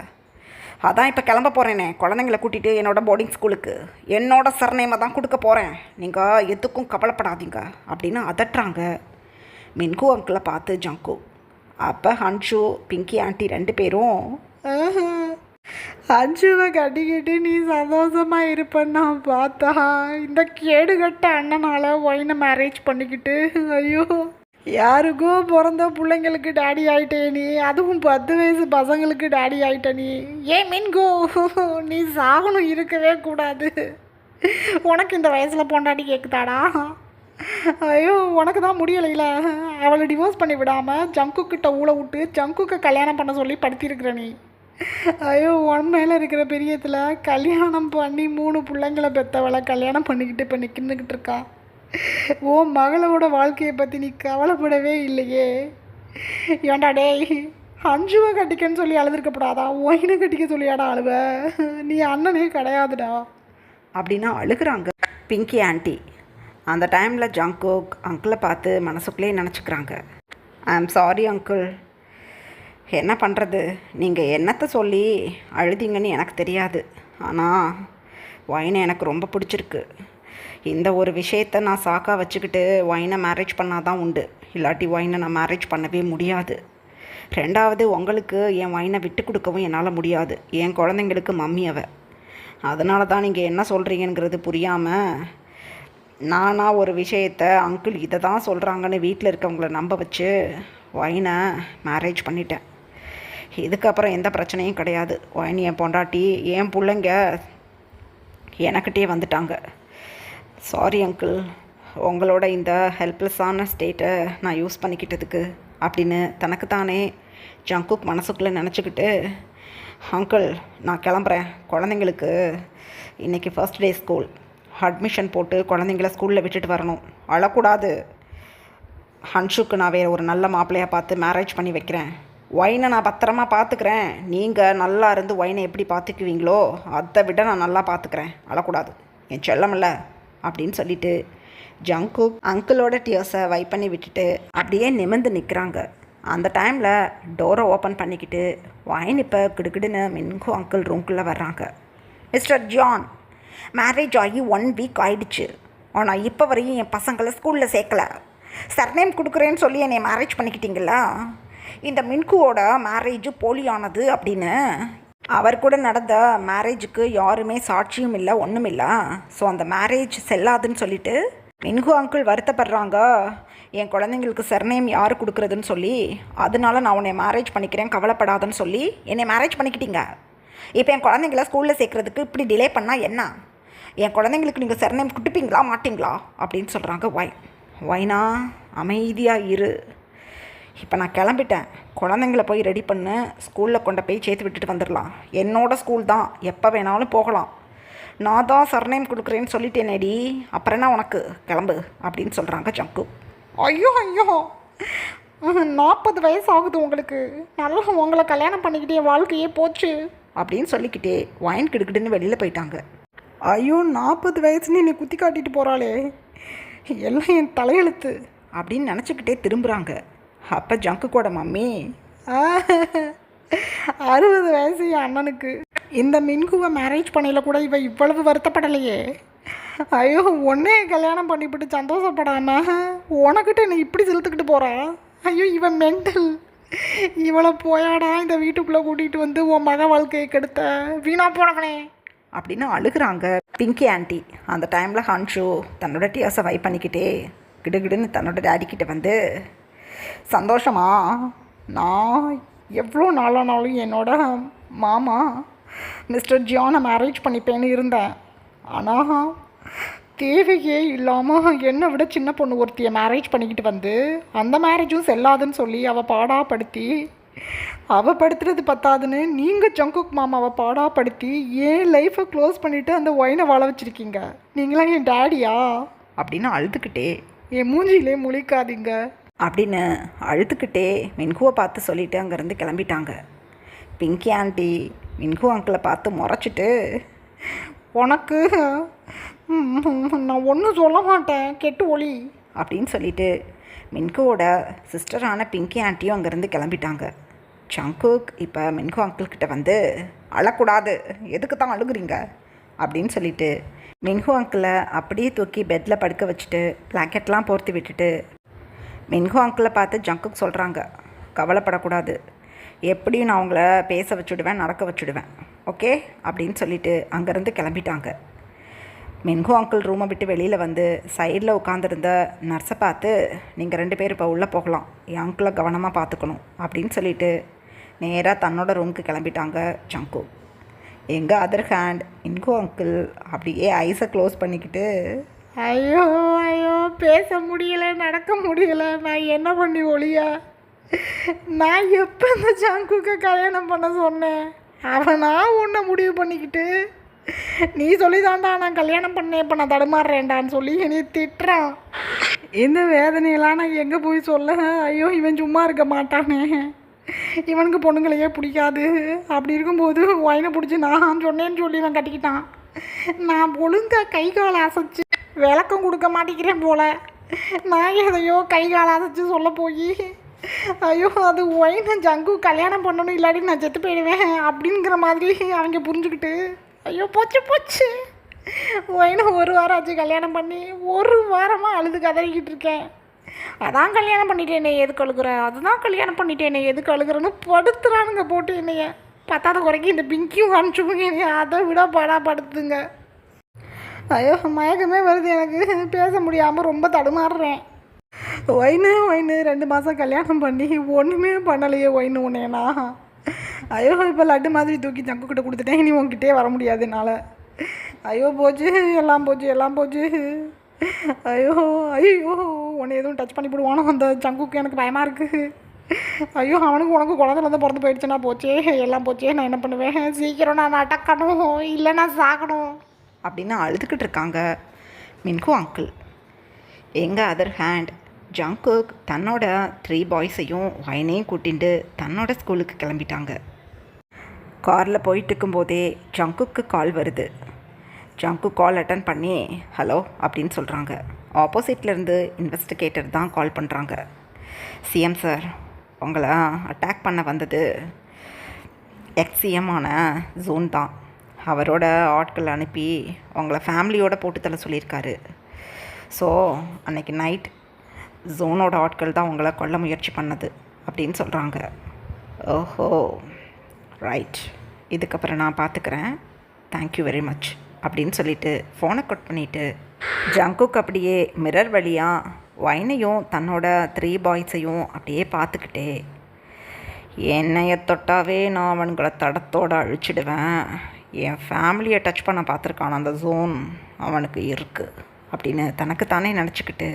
அதான் இப்போ கிளம்ப போகிறேனே குழந்தைங்கள கூட்டிகிட்டு என்னோடய போர்டிங் ஸ்கூலுக்கு. என்னோடய சர்நேமை தான் கொடுக்க போகிறேன். நீங்கள் எதுக்கும் கவலைப்படாதீங்க அப்படின்னு அதட்டுறாங்க மின்ஹோ அங்கிளை பார்த்து ஜங்குக். அப்போ ஹன்ஷு, பிங்கி ஆண்டி 2 பேரும், ஹன்ஷுவை கட்டிக்கிட்டு நீ சந்தோஷமாக இருப்பேன்னு நான் பார்த்தா இந்த கேடுகட்ட அண்ணனால் ஒயினை மேரேஜ் பண்ணிக்கிட்டு, ஐயோ யாருக்கோ பிறந்த பிள்ளைங்களுக்கு டேடி ஆகிட்டே நீ, அதுவும் 10 வயசு பசங்களுக்கு டேடி ஆகிட்ட நீ. ஏன் மின்ஹோ, நீ சாகணும், இருக்கவே கூடாது. உனக்கு இந்த வயசில் பொண்டாட்டி கேட்குதாடா? ஐயோ உனக்கு தான் முடியலைல. அவளை டிவோர்ஸ் பண்ணி விடாமல் ஜங்குக்கிட்ட ஊழ விட்டு ஜங்குக்கை கல்யாணம் பண்ண சொல்லி படுத்திருக்கிற நீ. ஐயோ, உன் மேலே இருக்கிற பிரியத்தில் கல்யாணம் பண்ணி 3 பிள்ளைங்களை பெற்றவளை கல்யாணம் பண்ணிக்கிட்டு இப்போ நின்றுக்கிட்டு இருக்கா. ஓ மகளோட வாழ்க்கையை பற்றி நீ கவலைப்படவே இல்லையே. ஏன்டா டேய், அஞ்சுவை கட்டிக்கன்னு சொல்லி அழுதுருக்கப்படாதா? ஒயினை கட்டிக்க சொல்லியாடா அழுவ? நீ அண்ணனே கிடையாதுடா அப்படின்னா அழுகிறாங்க பிங்கி ஆண்டி. அந்த டைமில் ஜங்குக் அங்கிளை பார்த்து மனசுக்குள்ளே நினச்சிக்கிறாங்க, ஐ ஆம் சாரி அங்கிள். என்ன பண்ணுறது, நீங்கள் என்னத்தை சொல்லி அழுதிங்கன்னு எனக்கு தெரியாது. ஆனால் ஒயினை எனக்கு ரொம்ப பிடிச்சிருக்கு. இந்த ஒரு விஷயத்தை நான் சாக்காக வச்சுக்கிட்டு ஒயினை மேரேஜ் பண்ணால் தான் உண்டு, இல்லாட்டி ஒயினை நான் மேரேஜ் பண்ணவே முடியாது. ரெண்டாவது, உங்களுக்கு என் ஒயினை விட்டு கொடுக்கவும் என்னால் முடியாது. என் குழந்தைங்களுக்கு மம்மி அவ. அதனால தான் நீங்கள் என்ன சொல்கிறீங்கிறது புரியாமல் நானாக ஒரு விஷயத்தை அங்கிள் இதை தான் சொல்கிறாங்கன்னு வீட்டில் இருக்கவங்கள நம்ப வச்சு ஒயினை மேரேஜ் பண்ணிட்டேன். இதுக்கப்புறம் எந்த பிரச்சனையும் கிடையாது. ஒயின் என் பொண்டாட்டி, என் பிள்ளைங்க எனக்கிட்டே வந்துட்டாங்க. சாரி அங்கிள், உங்களோட இந்த ஹெல்ப்லெஸ்ஸான ஸ்டேட்டை நான் யூஸ் பண்ணிக்கிட்டதுக்கு அப்படின்னு தனக்கு தானே ஜங்குக் மனசுக்குள்ளே நினச்சிக்கிட்டு, அங்கிள் நான் கிளம்புறேன். குழந்தைங்களுக்கு இன்றைக்கி ஃபர்ஸ்ட் டே ஸ்கூல், அட்மிஷன் போட்டு குழந்தைங்கள ஸ்கூலில் விட்டுட்டு வரணும். அழக்கூடாது. ஹன்ஷுக்கு நான் வேறு ஒரு நல்ல மாப்பிள்ளையாக பார்த்து மேரேஜ் பண்ணி வைக்கிறேன். ஒயினை நான் பத்திரமா பார்த்துக்கிறேன். நீங்கள் நல்லா இருந்து ஒயினை எப்படி பார்த்துக்குவீங்களோ அதை விட நான் நல்லா பார்த்துக்கிறேன். அழக்கூடாது, என் செல்லமில்ல அப்படின்னு சொல்லிட்டு ஜங்குக் அங்கிளோட டியர்ஸை வைப் பண்ணி விட்டுட்டு அப்படியே நிமிர்ந்து நிற்கிறாங்க. அந்த டைமில் டோரை ஓப்பன் பண்ணிக்கிட்டு ஒயின் இப்போ கிடுக்கிடுன்னு மின்கு அங்கிள் ரூம்குள்ளே வர்றாங்க. மிஸ்டர் ஜான், மேரேஜ் ஆகி 1 வீக் ஆயிடுச்சு. ஆனால் இப்போ வரையும் என் பசங்களை ஸ்கூலில் சேர்க்கலை. சர்நேம் கொடுக்குறேன்னு சொல்லி என்னை மேரேஜ் பண்ணிக்கிட்டீங்களா? இந்த மின்குவோட மேரேஜ் போலியானது அப்படின்னு அவர் கூட நடந்த மேரேஜுக்கு யாருமே சாட்சியும் இல்லை, ஒன்றும் இல்லை. ஸோ அந்த மேரேஜ் செல்லாதுன்னு சொல்லிட்டு மின்கு அங்கிள் வருத்தப்படுறாங்க. என் குழந்தைங்களுக்கு சர்நேம் யார் கொடுக்குறதுன்னு சொல்லி, அதனால நான் உன்னை மேரேஜ் பண்ணிக்கிறேன், கவலைப்படாதுன்னு சொல்லி என்னை மேரேஜ் பண்ணிக்கிட்டீங்க. இப்போ என் குழந்தைங்கள ஸ்கூலில் சேர்க்குறதுக்கு இப்படி டிலே பண்ணால் என்ன? என் குழந்தைங்களுக்கு நீங்கள் சர்நேம் கொடுப்பீங்களா மாட்டிங்களா அப்படின்னு சொல்கிறாங்க ஒயினா. அமைதியாக இரு, இப்போ நான் கிளம்பிட்டேன். குழந்தைங்கள போய் ரெடி பண்ணு, ஸ்கூலில் கொண்டு போய் சேர்த்து விட்டுட்டு வந்துடலாம். என்னோடய ஸ்கூல் தான், எப்போ வேணாலும் போகலாம். நான் தான் சர்நேம் கொடுக்குறேன்னு சொல்லிட்டேனேடி, அப்புறம் என்ன உனக்கு, கிளம்பு அப்படின்னு சொல்கிறாங்க ஜங்கு. ஐயோ ஐயோ, 40 வயசு ஆகுது உங்களுக்கு, நல்லா உங்களை கல்யாணம் பண்ணிக்கிட்டே வாழ்க்கையே போச்சு அப்படின்னு சொல்லிக்கிட்டே ஒயின் கிடுக்கிட்டுன்னு வெளியில் போயிட்டாங்க. ஐயோ, 40 வயசுன்னு என்னை குத்தி காட்டிட்டு போகிறாளே, எல்லாம் என் தலையெழுத்து அப்படின்னு நினச்சிக்கிட்டே திரும்புகிறாங்க. அப்போ ஜங்குக்கோட மம்மி, 60 வயசு என் அண்ணனுக்கு, இந்த மின்குவை மேரேஜ் பண்ணையில் கூட இவ இவ்வளவு வருத்தப்படலையே. ஐயோ, ஒன்னே கல்யாணம் பண்ணிவிட்டு சந்தோஷப்படாமல் உனக்கிட்ட என்னை இப்படி செலுத்துக்கிட்டு போகிறா. ஐயோ, இவன் மென்டல். இவளை போயாடா இந்த வீட்டுக்குள்ளே கூட்டிகிட்டு வந்து உன் மக வாழ்க்கையை கெடுத்த வீணா போனவனே அப்படின்னு அழுகிறாங்க பிங்கி ஆண்டி. அந்த டைமில் ஹன்ஷு தன்னோட டியர்ஸை வைப் பண்ணிக்கிட்டே கிடுகிடுன்னு தன்னோட டேடிக்கிட்ட வந்து, சந்தோஷமா, நான் எவ்வளோ நாளானாலும் என்னோட மாமா மிஸ்டர் ஜியானை மேரேஜ் பண்ணிப்பேன்னு இருந்தேன். ஆனால் தேவையே இல்லாமல் என்னை விட சின்ன பொண்ணு ஒருத்தியை மேரேஜ் பண்ணிக்கிட்டு வந்து அந்த மேரேஜும் செல்லாதுன்னு சொல்லி அவள் பாடாப்படுத்தி, அவள் படுத்துறது பத்தாதுன்னு நீங்கள் ஜங்குக் மாமாவை பாடாப்படுத்தி ஏன் லைஃப்பை க்ளோஸ் பண்ணிவிட்டு அந்த ஒயினை வாழ வச்சுருக்கீங்க. நீங்களாம் என் டேடியா அப்படின்னு அழுதுகிட்டே, என் மூஞ்சியிலே முழிக்காதீங்க அப்படின்னு அழுதுகிட்டே மின்குவை பார்த்து சொல்லிவிட்டு அங்கேருந்து கிளம்பிட்டாங்க. பிங்கி ஆண்டி மின்கு அங்கிளை பார்த்து முறைச்சிட்டு, உனக்கு நான் ஒன்றும் சொல்ல மாட்டேன், கெட்டு ஒளி அப்படின்னு சொல்லிட்டு மின்குவோட சிஸ்டரான பிங்கி ஆண்டியும் அங்கேருந்து கிளம்பிட்டாங்க. ஜங்குக் இப்போ மின்கு அங்கிள்கிட்ட வந்து, அழக்கூடாது, எதுக்கு தான் அழுகுறீங்க அப்படின்னு சொல்லிட்டு மின்கு அங்கிளை அப்படியே தூக்கி பெட்டில் படுக்க வச்சுட்டு பிளாங்கெட்லாம் போர்த்தி விட்டுட்டு மின்கு அங்கிளை பார்த்து ஜங்குக் சொல்கிறாங்க, கவலைப்படக்கூடாது, எப்படியும் நான் அவங்கள பேச வச்சுடுவேன், நடக்க வச்சுடுவேன், ஓகே அப்படின்னு சொல்லிட்டு அங்கேருந்து கிளம்பிட்டாங்க. மின்கு அங்கிள் ரூமை விட்டு வெளியில் வந்து சைடில் உட்காந்துருந்த நர்ஸை பார்த்து, நீங்கள் 2 பேர் இப்போ உள்ளே போகலாம், என் அங்கிளை கவனமாக பார்த்துக்கணும் அப்படின்னு சொல்லிட்டு நேராக தன்னோட ரூமுக்கு கிளம்பிட்டாங்க ஜங்கு. எங்கள் அதர் ஹேண்ட் மின்கு அங்கிள் அப்படியே ஐஸை க்ளோஸ் பண்ணிக்கிட்டு, ஐயோ ஐயோ, பேச முடியலை, நடக்க முடியலை, நான் என்ன பண்ணி ஒழிய, நான் எப்போ இந்த ஜங்குக்கை கல்யாணம் பண்ண சொன்னேன்? அவனா உன்னை முடிவு பண்ணிக்கிட்டு நீ சொல்லிதான்டா நான் கல்யாணம் பண்ணேன், இப்போ நான் தடுமாறுறேன்டான்னு சொல்லி என்னை திட்டுறான். இந்த வேதனையெல்லாம் நான் எங்கே போய் சொல்ல? ஐயோ, இவன் சும்மா இருக்க மாட்டானே, இவனுக்கு பொண்ணுங்களையே பிடிக்காது. அப்படி இருக்கும்போது ஒயினை பிடிச்சி நான் சொன்னேன்னு சொல்லி இவன் கட்டிக்கிட்டான். நான் ஒழுங்காக கை கால் அசைச்சு விளக்கம் கொடுக்க மாட்டேங்கிறேன் போல். நான் எதையோ கை கால் அசைச்சு சொல்ல போய் ஐயோ அது ஒயினை ஜங்கு கல்யாணம் பண்ணணும், இல்லாட்டி நான் செத்து போயிடுவேன் அப்படிங்கிற மாதிரி அவங்க புரிஞ்சுக்கிட்டு ஐயோ போச்சு போச்சு. ஒயினை 1 வாரம் ஆச்சு கல்யாணம் பண்ணி, 1 வாரமாக அழுது கதறிக்கிட்டு இருக்கேன். அதான் கல்யாணம் பண்ணிட்டேனே எதுக்கு அழுகுற, அதுதான் கல்யாணம் பண்ணிட்டேனே எதுக்கு அழுகுறன்னு படுத்துறானுங்க போட்டு என்னைய. பத்தாத குறைக்கு இந்த பிங்கியும் அனுப்பிச்சுங்க, என்னைய அதை விட படுத்துங்க. ஐயோ மயக்கமே வருது எனக்கு, பேச முடியாமல் ரொம்ப தடுமாறுறேன். ஒயினு 2 மாதம் கல்யாணம் பண்ணி ஒன்றுமே பண்ணலையே ஒயினு உன்னையனா. ஐயோ இப்போ லட்டு மாதிரி தூக்கி ஜங்குக்கிட்ட கொடுத்துட்டேன், இனி உங்ககிட்டே வர முடியாது என்னால். ஐயோ போச்சு, எல்லாம் போச்சு. ஐயோ உன்னை எதுவும் டச் பண்ணி போடுவானோ அந்த ஜங்குக்கு, எனக்கு பயமாக இருக்குது. ஐயோ அவனுக்கு உனக்கு குழந்தைல வந்து பிறந்து போயிடுச்சுன்னா போச்சே, எல்லாம் போச்சே, நான் என்ன பண்ணுவேன், சீக்கிரம் நான் அடக்கணும் இல்லை நான் சாகணும் அப்படின்னு அழுதுகிட்டு இருக்காங்க மின்கு அங்கிள். எங்கள் அதர் ஹேண்ட் ஜங்குக் தன்னோட 3 பாய்ஸையும் ஒயினையும் கூட்டிட்டு தன்னோட ஸ்கூலுக்கு கிளம்பிட்டாங்க. காரில் போயிட்டு இருக்கும்போதே ஜங்குக்கு கால் வருது. ஜங்குக் கால் அட்டன் பண்ணி ஹலோ அப்படின்னு சொல்கிறாங்க. ஆப்போசிட்லேருந்து இன்வெஸ்டிகேட்டர் தான் கால் பண்ணுறாங்க. சிஎம் சார், உங்களை அட்டாக் பண்ண வந்தது எக்ஸ்சிஎம்மான ஜோன் தான். அவரோட ஆட்கள் அனுப்பி உங்களை ஃபேமிலியோடு போட்டு தள்ள சொல்லியிருக்காரு. ஸோ அன்றைக்கி நைட் ஜோனோட ஆட்கள் தான் உங்களை கொல்ல முயற்சி பண்ணது அப்படின்னு சொல்கிறாங்க. ஓஹோ ரைட், இதுக்கப்புறம் நான் பார்த்துக்கிறேன், தேங்க்யூ வெரி மச் அப்படின்னு சொல்லிவிட்டு ஃபோனை கட் பண்ணிவிட்டு ஜங்குக் அப்படியே மிரர் வழியாக ஒயினையும் தன்னோட 3 பாய்ஸையும் அப்படியே பார்த்துக்கிட்டே, என்னைய தொட்டாவே நான் அவனுங்களை தடத்தோடு அழிச்சிடுவேன், என் ஃபேமிலியை டச் பண்ண பார்த்துருக்கான் அந்த ஜோன் அவனுக்கு இருக்குது அப்படின்னு தனக்குத்தானே நினச்சிக்கிட்டு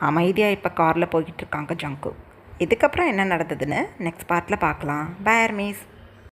அமைதியாக இப்போ காரில் போய்கிட்டு இருக்காங்க ஜங்குக். இதுக்கப்புறம் என்ன நடந்ததுன்னு நெக்ஸ்ட் பார்ட்டில் பார்க்கலாம். Bye armies.